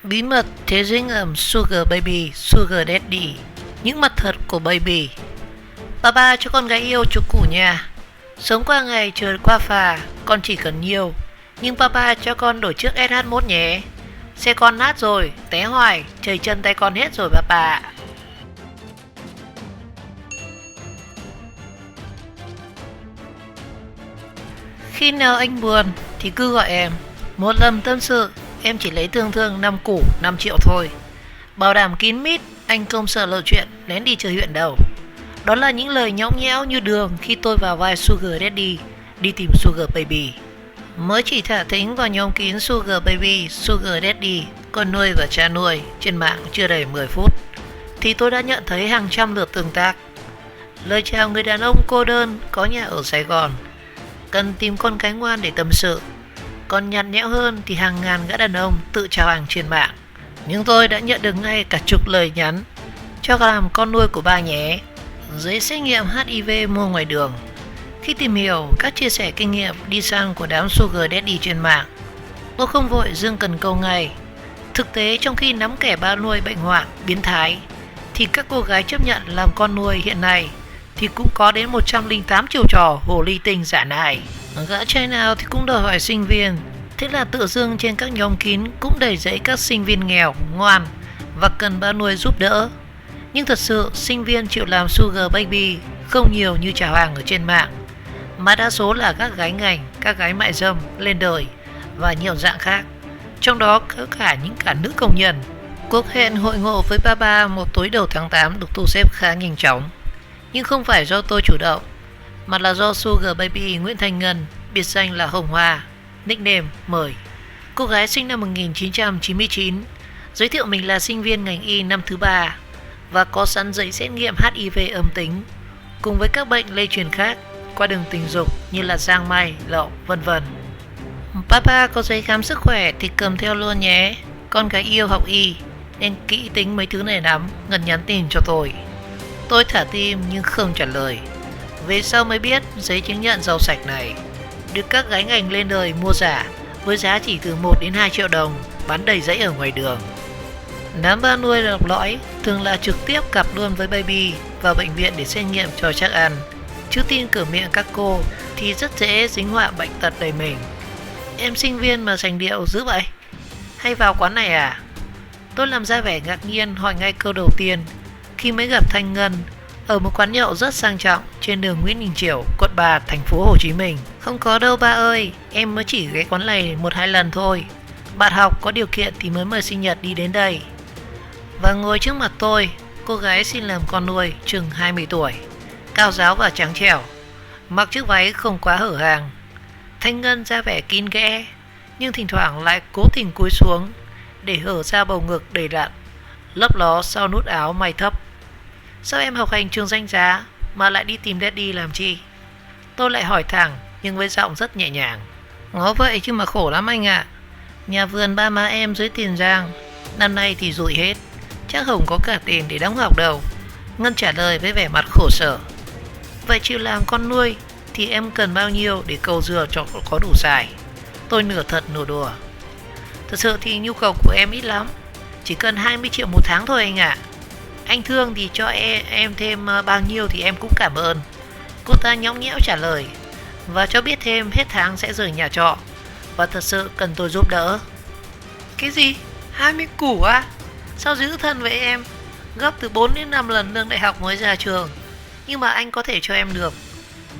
Bí mật thế giới ngầm Sugar Baby, Sugar Daddy. Những mặt thật của Baby. Ba cho con gái yêu chú củ nhà. Sống qua ngày trời qua phà, con chỉ cần nhiều. Nhưng ba cho con đổi chiếc SH1 nhé. Xe con nát rồi, té hoài, chảy chân tay con hết rồi ba. Khi nào anh buồn thì cứ gọi em. Một lần tâm sự, em chỉ lấy thương 5 củ 5 triệu thôi. Bảo đảm kín mít, anh không sợ lộ chuyện lén đi chơi huyện đâu. Đó là những lời nhõng nhẽo như đường khi tôi vào vai Sugar Daddy đi tìm Sugar Baby. Mới chỉ thả thính vào nhóm kín Sugar Baby, Sugar Daddy, con nuôi và cha nuôi trên mạng chưa đầy 10 phút thì tôi đã nhận thấy hàng trăm lượt tương tác. Lời chào người đàn ông cô đơn có nhà ở Sài Gòn, cần tìm con gái ngoan để tâm sự. Còn nhạt nhẽo hơn thì hàng ngàn gã đàn ông tự chào hàng trên mạng. Nhưng tôi đã nhận được ngay cả chục lời nhắn: cho làm con nuôi của ba nhé, giấy xét nghiệm HIV mua ngoài đường. Khi tìm hiểu các chia sẻ kinh nghiệm đi săn của đám Sugar Daddy trên mạng, tôi không vội dương cần câu ngay. Thực tế trong khi nắm kẻ ba nuôi bệnh hoạn, biến thái, thì các cô gái chấp nhận làm con nuôi hiện nay thì cũng có đến 108 chiêu trò hồ ly tinh giả nài. Gã trai nào thì cũng đòi hỏi sinh viên. Thế là tự dưng trên các nhóm kín cũng đầy rẫy các sinh viên nghèo, ngoan và cần ba nuôi giúp đỡ. Nhưng thật sự sinh viên chịu làm Sugar Baby không nhiều như chào hàng ở trên mạng, mà đa số là các gái ngành, các gái mại dâm, lên đời và nhiều dạng khác. Trong đó có cả những nữ công nhân. Cuộc hẹn hội ngộ với ba một tối đầu tháng 8 được thu xếp khá nhanh chóng. Nhưng không phải do tôi chủ động, mà là do Sugar Baby Nguyễn Thanh Ngân, biệt danh là Hồng Hoa, nickname mời. Cô gái sinh năm 1999, giới thiệu mình là sinh viên ngành y năm thứ 3 và có sẵn giấy xét nghiệm HIV âm tính, cùng với các bệnh lây truyền khác qua đường tình dục như là giang mai, lậu, vân vân. Papa có giấy khám sức khỏe thì cầm theo luôn nhé. Con gái yêu học y nên kỹ tính mấy thứ này lắm. Ngân nhắn tin cho tôi. Tôi thả tim nhưng không trả lời. Về sau mới biết giấy chứng nhận rau sạch này được các gái ngành lên đời mua giả với giá chỉ từ 1 đến 2 triệu đồng, bán đầy giấy ở ngoài đường. Đám ba nuôi lọc lõi thường là trực tiếp cặp luôn với Baby vào bệnh viện để xét nghiệm cho chắc ăn. Chứ tin cửa miệng các cô thì rất dễ dính họa bệnh tật đầy mình. Em sinh viên mà sành điệu dữ vậy? Hay vào quán này à? Tôi làm ra vẻ ngạc nhiên hỏi ngay câu đầu tiên khi mới gặp Thanh Ngân ở một quán nhậu rất sang trọng trên đường Nguyễn Đình Chiểu, quận 3, thành phố Hồ Chí Minh. Không có đâu ba ơi, em mới chỉ ghé quán này 1-2 lần thôi. Bạn học có điều kiện thì mới mời sinh nhật đi đến đây. Và ngồi trước mặt tôi, cô gái xin làm con nuôi chừng 20 tuổi, cao ráo và trắng trẻo, mặc chiếc váy không quá hở hàng. Thanh Ngân ra vẻ kín kẽ, nhưng thỉnh thoảng lại cố tình cúi xuống để hở ra bầu ngực đầy đặn, lấp ló sau nút áo may thấp. Sao em học hành trường danh giá mà lại đi tìm Daddy làm chi? Tôi lại hỏi thẳng nhưng với giọng rất nhẹ nhàng. Ngó vậy chứ mà khổ lắm anh ạ. Nhà vườn ba má em dưới Tiền Giang, năm nay thì rụi hết, chắc Hồng có cả tiền để đóng học đâu. Ngân trả lời với vẻ mặt khổ sở. Vậy chịu làm con nuôi thì em cần bao nhiêu để cầu dừa cho có đủ xài? Tôi nửa thật nửa đùa. Thật sự thì nhu cầu của em ít lắm, chỉ cần 20 triệu một tháng thôi anh ạ. Anh thương thì cho em thêm bao nhiêu thì em cũng cảm ơn. Cô ta nhõng nhẽo trả lời và cho biết thêm hết tháng sẽ rời nhà trọ và thật sự cần tôi giúp đỡ. Cái gì? 20 củ à? Sao dữ thân vậy em? Gấp từ 4 đến 5 lần lương đại học mới ra trường. Nhưng mà anh có thể cho em được.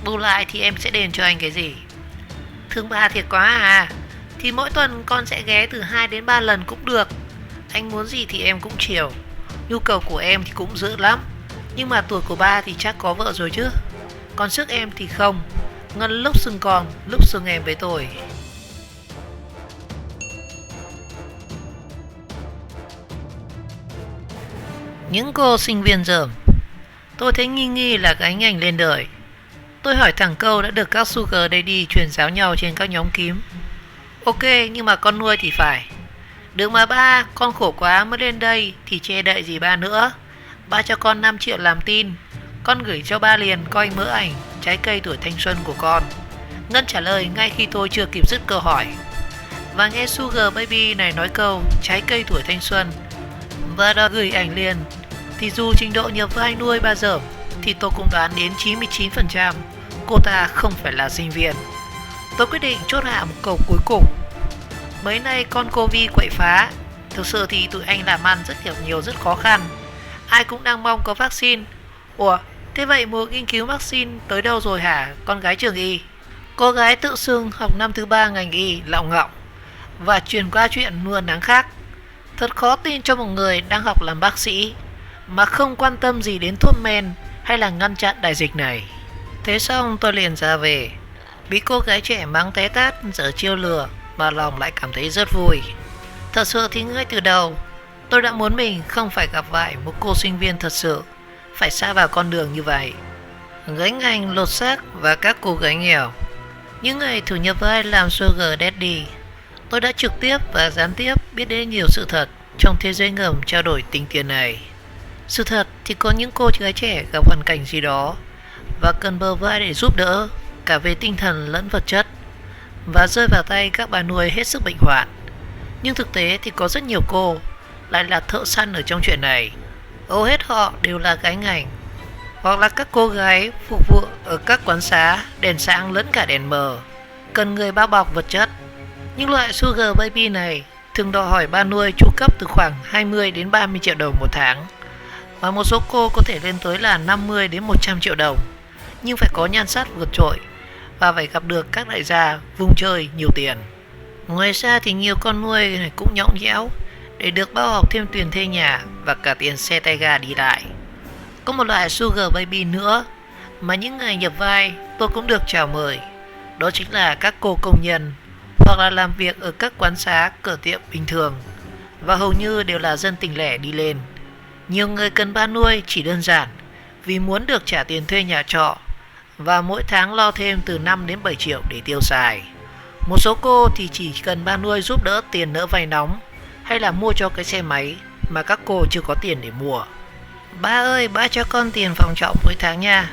Bù lại thì em sẽ đền cho anh cái gì? Thương ba thiệt quá à? Thì mỗi tuần con sẽ ghé từ 2 đến 3 lần cũng được. Anh muốn gì thì em cũng chiều. Nhu cầu của em thì cũng dữ lắm, nhưng mà tuổi của ba thì chắc có vợ rồi chứ. Còn sức em thì không. Ngân lúc xưng con, lúc xưng em với tôi. Những cô sinh viên dởm. Tôi thấy nghi là gái ngành lên đời. Tôi hỏi thẳng câu đã được các Sugar Daddy truyền giáo nhau trên các nhóm kín. Ok, nhưng mà con nuôi thì phải. Được mà ba, con khổ quá mới lên đây thì che đậy gì ba nữa. Ba cho con 5 triệu làm tin, con gửi cho ba liền coi mỡ ảnh trái cây tuổi thanh xuân của con. Ngân trả lời ngay khi tôi chưa kịp dứt câu hỏi. và nghe Sugar Baby này nói câu trái cây tuổi thanh xuân và đã gửi ảnh liền, thì dù trình độ nhập vai nuôi ba dởm thì tôi cũng đoán đến 99% cô ta không phải là sinh viên. Tôi quyết định chốt hạ một câu cuối cùng. Mấy nay con Covid quậy phá, thực sự thì tụi anh làm ăn rất nhiều rất khó khăn. Ai cũng đang mong có vaccine. Ủa, thế vậy mùa nghiên cứu vaccine tới đâu rồi hả con gái trường y? Cô gái tự xưng học năm thứ 3 ngành y lọng ngọng và truyền qua chuyện mưa nắng khác. Thật khó tin cho một người đang học làm bác sĩ mà không quan tâm gì đến thuốc men hay là ngăn chặn đại dịch này. Thế xong tôi liền ra về, bị cô gái trẻ mắng té tát giở chiêu lừa mà lòng lại cảm thấy rất vui. Thật sự thì ngay từ đầu tôi đã muốn mình không phải gặp phải một cô sinh viên thật sự phải sa vào con đường như vậy, gánh ngành lột xác và các cô gái nghèo. Những ngày thử nhập vai làm Sugar Daddy, tôi đã trực tiếp và gián tiếp biết đến nhiều sự thật trong thế giới ngầm trao đổi tình tiền này. Sự thật thì có những cô gái trẻ gặp hoàn cảnh gì đó và cần bờ vai để giúp đỡ cả về tinh thần lẫn vật chất và rơi vào tay các bà nuôi hết sức bệnh hoạn. Nhưng thực tế thì có rất nhiều cô lại là thợ săn ở trong chuyện này. Hầu hết họ đều là gái ngành hoặc là các cô gái phục vụ ở các quán xá đèn sáng lẫn cả đèn mờ, cần người bao bọc vật chất. Những loại Sugar Baby này thường đòi hỏi ba nuôi chu cấp từ khoảng 20 đến 30 triệu đồng một tháng, và một số cô có thể lên tới là 50 đến 100 triệu đồng, nhưng phải có nhan sắc vượt trội và phải gặp được các đại gia vùng chơi nhiều tiền. Ngoài ra thì nhiều con nuôi này cũng nhõng nhẽo để được bao bọc thêm tiền thuê nhà và cả tiền xe tay ga đi lại. Có một loại Sugar Baby nữa mà những ngày nhập vai tôi cũng được chào mời, đó chính là các cô công nhân hoặc là làm việc ở các quán xá cửa tiệm bình thường, và hầu như đều là dân tình lẻ đi lên. Nhiều người cần ba nuôi chỉ đơn giản vì muốn được trả tiền thuê nhà trọ và mỗi tháng lo thêm từ 5 đến 7 triệu để tiêu xài. Một số cô thì chỉ cần ba nuôi giúp đỡ tiền nỡ vay nóng hay là mua cho cái xe máy mà các cô chưa có tiền để mua. Ba ơi, ba cho con tiền phòng trọ mỗi tháng nha.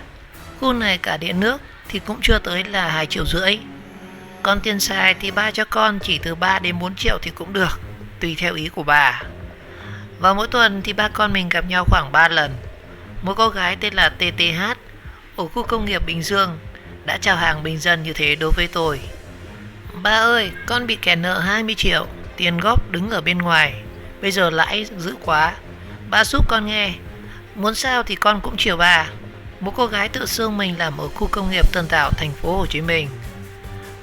Khu này cả điện nước thì cũng chưa tới là 2,5 triệu. Còn tiền xài thì ba cho con chỉ từ 3 đến 4 triệu thì cũng được, tùy theo ý của bà. Và mỗi tuần thì ba con mình gặp nhau khoảng 3 lần. Một cô gái tên là TTH ở khu công nghiệp Bình Dương đã chào hàng bình dân như thế đối với tôi. Ba ơi, con bị kẻ nợ 20 triệu, tiền góp đứng ở bên ngoài, bây giờ lãi dữ quá, ba giúp con nghe. Muốn sao thì con cũng chiều bà. Một cô gái tự xưng mình làm ở khu công nghiệp Tân Tạo, thành phố Hồ Chí Minh.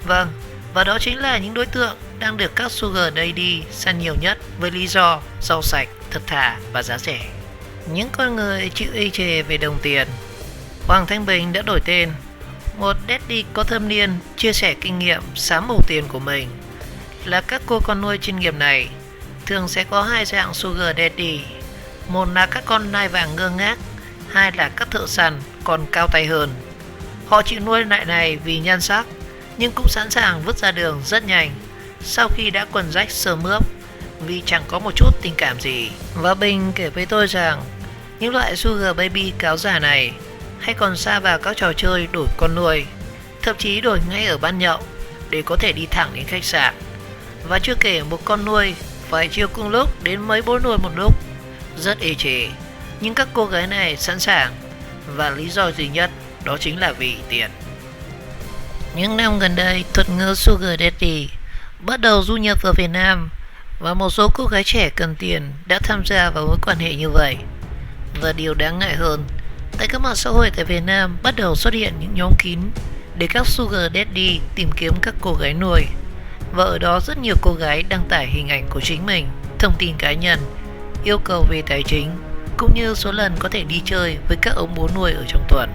Vâng, và đó chính là những đối tượng đang được các Sugar Daddy săn nhiều nhất với lý do rau sạch, thật thà và giá rẻ. Những con người chịu ê chề về đồng tiền. Hoàng Thanh Bình đã đổi tên. Một daddy có thâm niên chia sẻ kinh nghiệm sám màu tiền của mình là các cô con nuôi chuyên nghiệp này thường sẽ có hai dạng Sugar Daddy. Một là các con nai vàng ngơ ngác, hai là các thợ săn còn cao tay hơn. Họ chịu nuôi loại này vì nhan sắc, nhưng cũng sẵn sàng vứt ra đường rất nhanh sau khi đã quần rách sờ mướp vì chẳng có một chút tình cảm gì. Và Bình kể với tôi rằng những loại Sugar Baby cáo giả này hay còn sa vào các trò chơi đổi con nuôi, thậm chí đổi ngay ở ban nhậu để có thể đi thẳng đến khách sạn. Và chưa kể một con nuôi phải chiều cùng lúc đến mấy bố nuôi một lúc, rất ê chề. Nhưng các cô gái này sẵn sàng, và lý do duy nhất đó chính là vì tiền. Những năm gần đây, thuật ngữ Sugar Daddy bắt đầu du nhập vào Việt Nam, và một số cô gái trẻ cần tiền đã tham gia vào mối quan hệ như vậy. Và điều đáng ngại hơn, tại các mạng xã hội tại Việt Nam bắt đầu xuất hiện những nhóm kín để các Sugar Daddy tìm kiếm các cô gái nuôi. Và ở đó rất nhiều cô gái đăng tải hình ảnh của chính mình, thông tin cá nhân, yêu cầu về tài chính, cũng như số lần có thể đi chơi với các ông bố nuôi ở trong tuần.